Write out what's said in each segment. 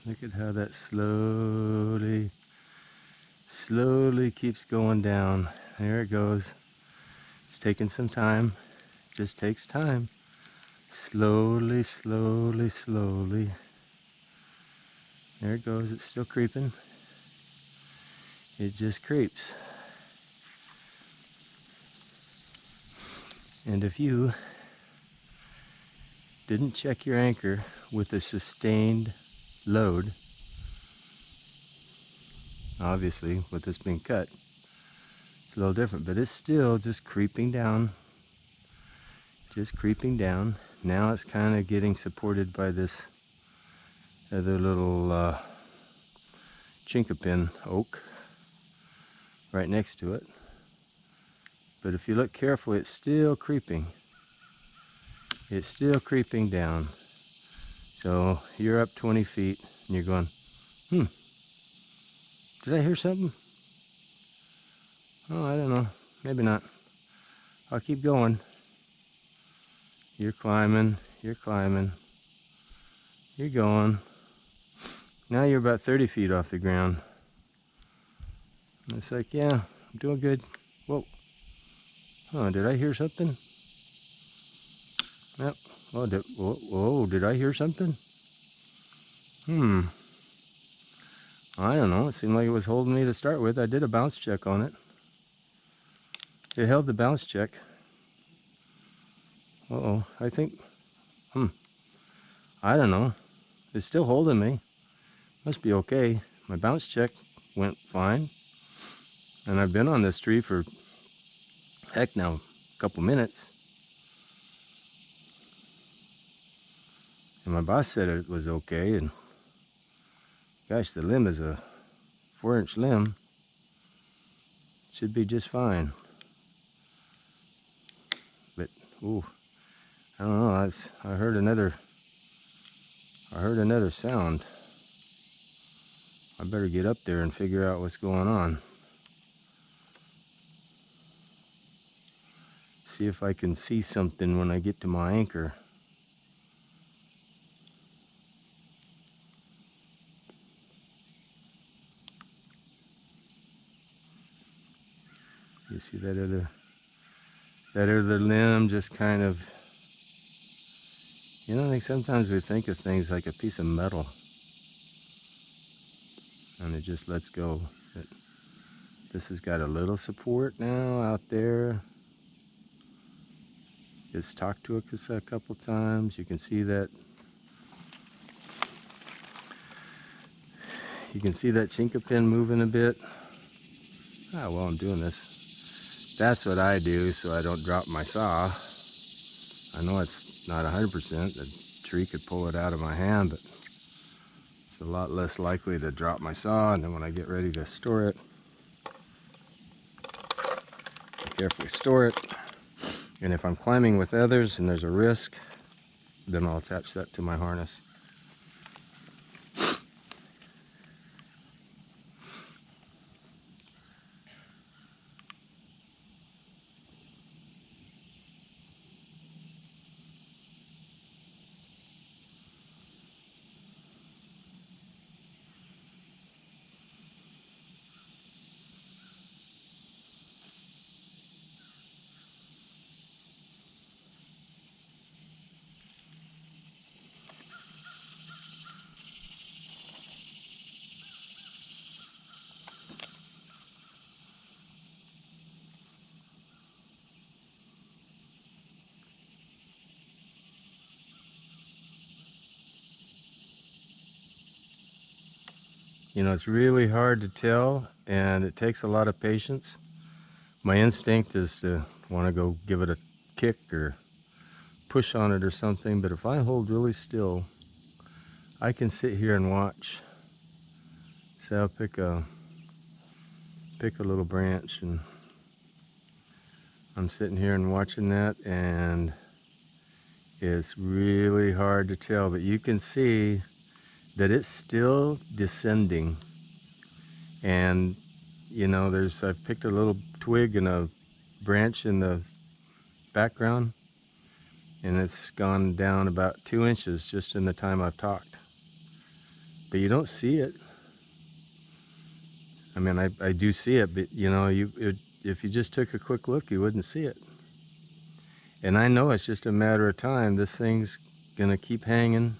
Look at how that slowly keeps going down. There it goes. It's taking some time. Just takes time. Slowly. There it goes. It's still creeping. It just creeps. And if you didn't check your anchor with a sustained load, obviously with this being cut, it's a little different, but it's still just creeping down. Just creeping down. Now it's kind of getting supported by this other little chinkapin oak right next to it. But if you look carefully, it's still creeping. It's still creeping down. So you're up 20 feet and you're going, did I hear something? Oh, I don't know. Maybe not. I'll keep going. You're climbing. You're climbing. You're going. Now you're about 30 feet off the ground. And it's like, yeah, I'm doing good. Whoa. Oh, did I hear something? Yep. Oh, whoa, did I hear something? I don't know. It seemed like it was holding me to start with. I did a bounce check on it. It held the bounce check. Uh-oh. I think, I don't know. It's still holding me. Must be okay. My bounce check went fine. And I've been on this tree for, heck now, a couple minutes. And my boss said it was okay. And gosh, the limb is a 4-inch limb. Should be just fine. But, ooh, I don't know. I heard another sound. I better get up there and figure out what's going on. See if I can see something when I get to my anchor. You see that other limb just kind of, I think sometimes we think of things like a piece of metal and it just lets go. But this has got a little support now out there. It's talked to it a couple times. You can see that. You can see that chinkapin moving a bit. While I'm doing this. That's what I do so I don't drop my saw. I know it's not 100%. The tree could pull it out of my hand, but it's a lot less likely to drop my saw. And then when I get ready to store it, I carefully store it. And if I'm climbing with others and there's a risk, then I'll attach that to my harness. It's really hard to tell and it takes a lot of patience. My instinct is to want to go give it a kick or push on it or something, but if I hold really still, I can sit here and watch. So I'll pick a little branch and I'm sitting here and watching that, and it's really hard to tell, but you can see that it's still descending. And I've picked a little twig and a branch in the background, and it's gone down about 2 inches just in the time I've talked. but you don't see it. I mean, I do see it, but you know, if you just took a quick look, you wouldn't see it. And I know it's just a matter of time. This thing's gonna keep hanging.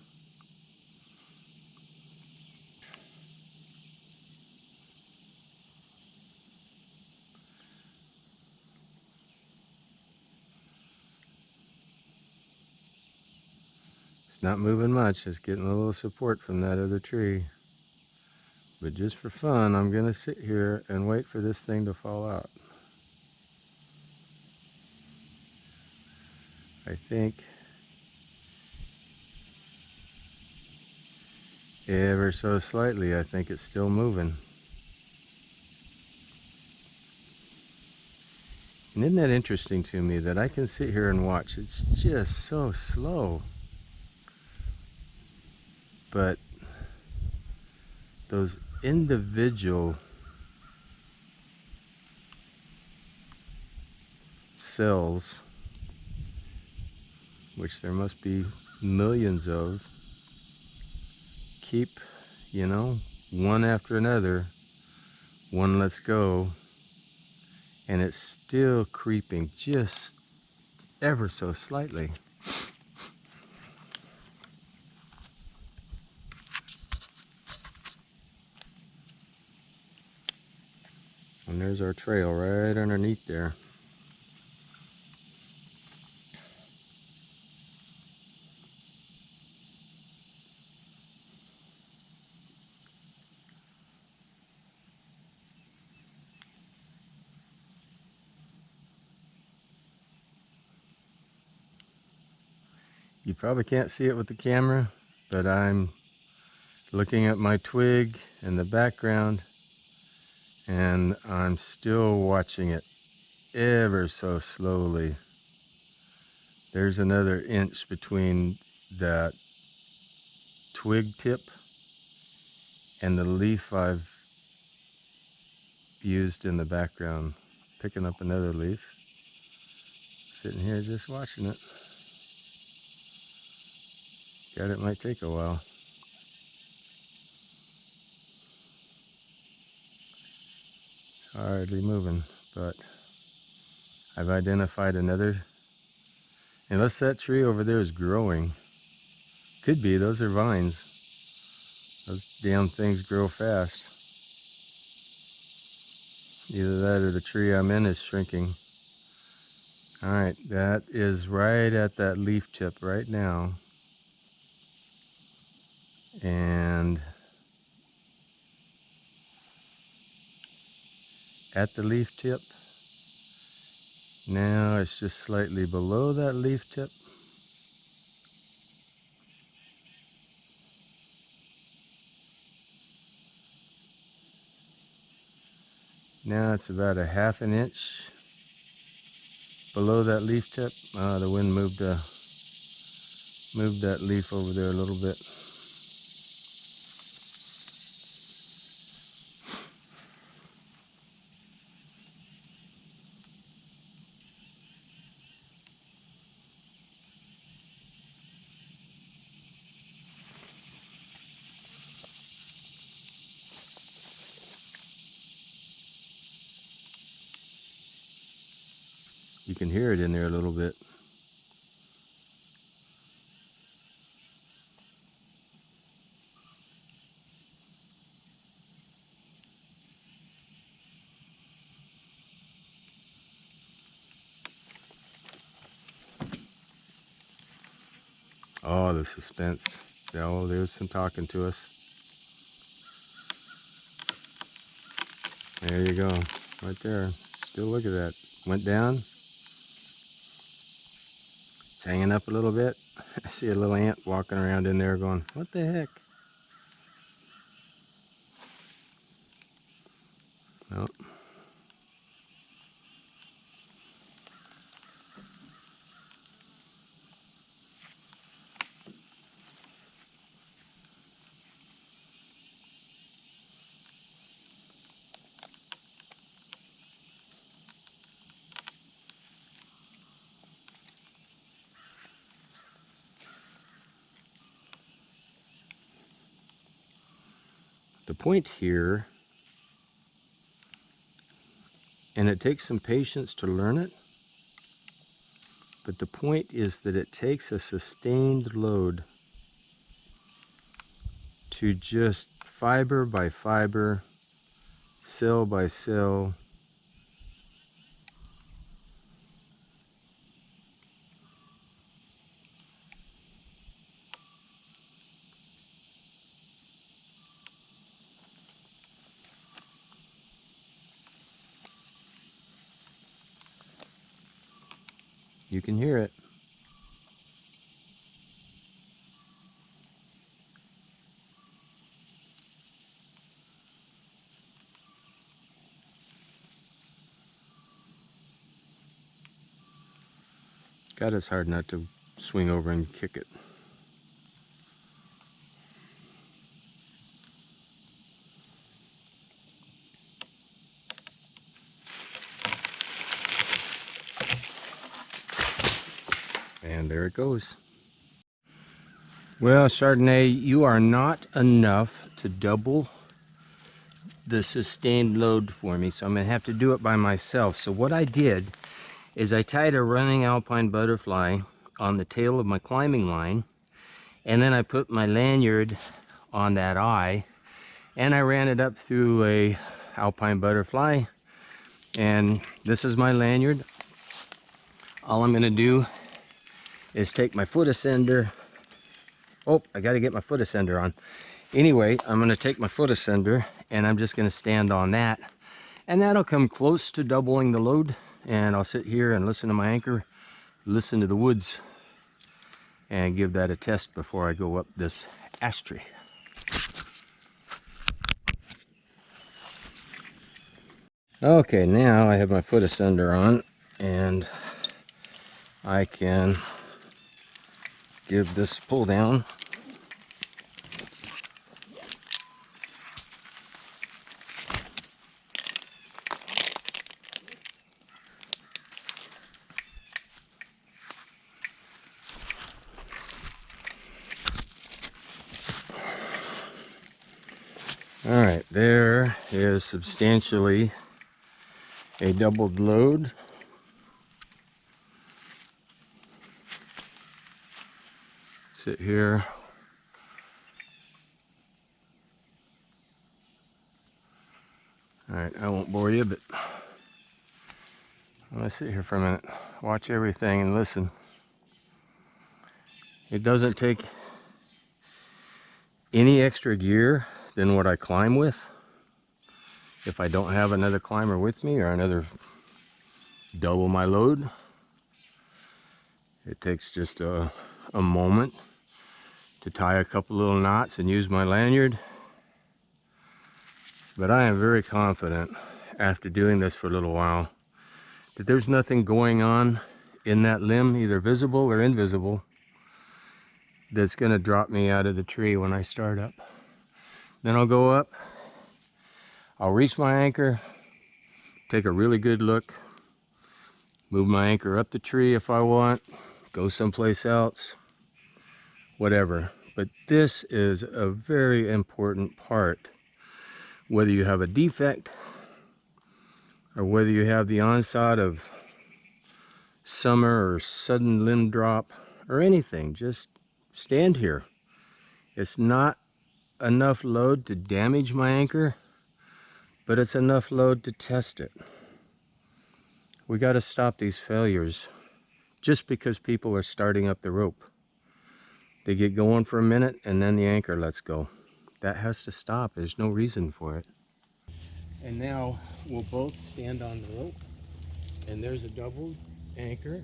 It's not moving much. It's getting a little support from that other tree. But just for fun, I'm gonna sit here and wait for this thing to fall out. I think ever so slightly, I think it's still moving. And isn't that interesting to me that I can sit here and watch? It's just so slow. But those individual cells, which there must be millions of, keep, you know, one after another, one lets go, and it's still creeping just ever so slightly. And there's our trail right underneath there. You probably can't see it with the camera, but I'm looking at my twig in the background, and I'm still watching it ever so slowly. There's another inch between that twig tip and the leaf I've used in the background. Picking up another leaf, sitting here just watching it. God, it might take a while. Hardly moving, but I've identified another. Unless that tree over there is growing. Could be, those are vines. Those damn things grow fast. Either that or the tree I'm in is shrinking. Alright, that is right at that leaf tip right now. And at the leaf tip, now it's just slightly below that leaf tip. Now it's about a half an inch below that leaf tip. The wind moved that leaf over there a little bit. You can hear it in there a little bit. Oh, the suspense. Oh, there's some talking to us. There you go. Right there. Still look at that. Went down. It's hanging up a little bit. I see a little ant walking around in there going, what the heck? No. The point here, and it takes some patience to learn it, but the point is that it takes a sustained load to just fiber by fiber, cell by cell, you can hear it. God, it's hard not to swing over and kick it. And there it goes. Well, Chardonnay, you are not enough to double the sustained load for me, so I'm going to have to do it by myself. So what I did is I tied a running alpine butterfly on the tail of my climbing line, and then I put my lanyard on that eye, and I ran it up through a alpine butterfly, and this is my lanyard. All I'm going to do is take my foot ascender. Oh, I got to get my foot ascender on. Anyway, I'm going to take my foot ascender and I'm just going to stand on that, and that'll come close to doubling the load, and I'll sit here and listen to my anchor, listen to the woods, and give that a test before I go up this ash tree. Okay, now I have my foot ascender on and I can give this pull down. All right, there is substantially a doubled load. Sit here. All right, I won't bore you, but I'm gonna sit here for a minute, watch everything and listen. It doesn't take any extra gear than what I climb with. If I don't have another climber with me or another double my load, it takes just a moment to tie a couple little knots and use my lanyard. But I am very confident, after doing this for a little while, that there's nothing going on in that limb, either visible or invisible, that's going to drop me out of the tree when I start up. Then I'll go up, I'll reach my anchor, take a really good look, move my anchor up the tree if I want, go someplace else, whatever. But this is a very important part, whether you have a defect or whether you have the onset of summer or sudden limb drop or anything. Just stand here. It's not enough load to damage my anchor, but it's enough load to test it. We got to stop these failures just because people are starting up the rope. They get going for a minute and then the anchor lets go. That has to stop. There's no reason for it. And now we'll both stand on the rope, and there's a doubled anchor,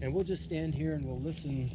and we'll just stand here and we'll listen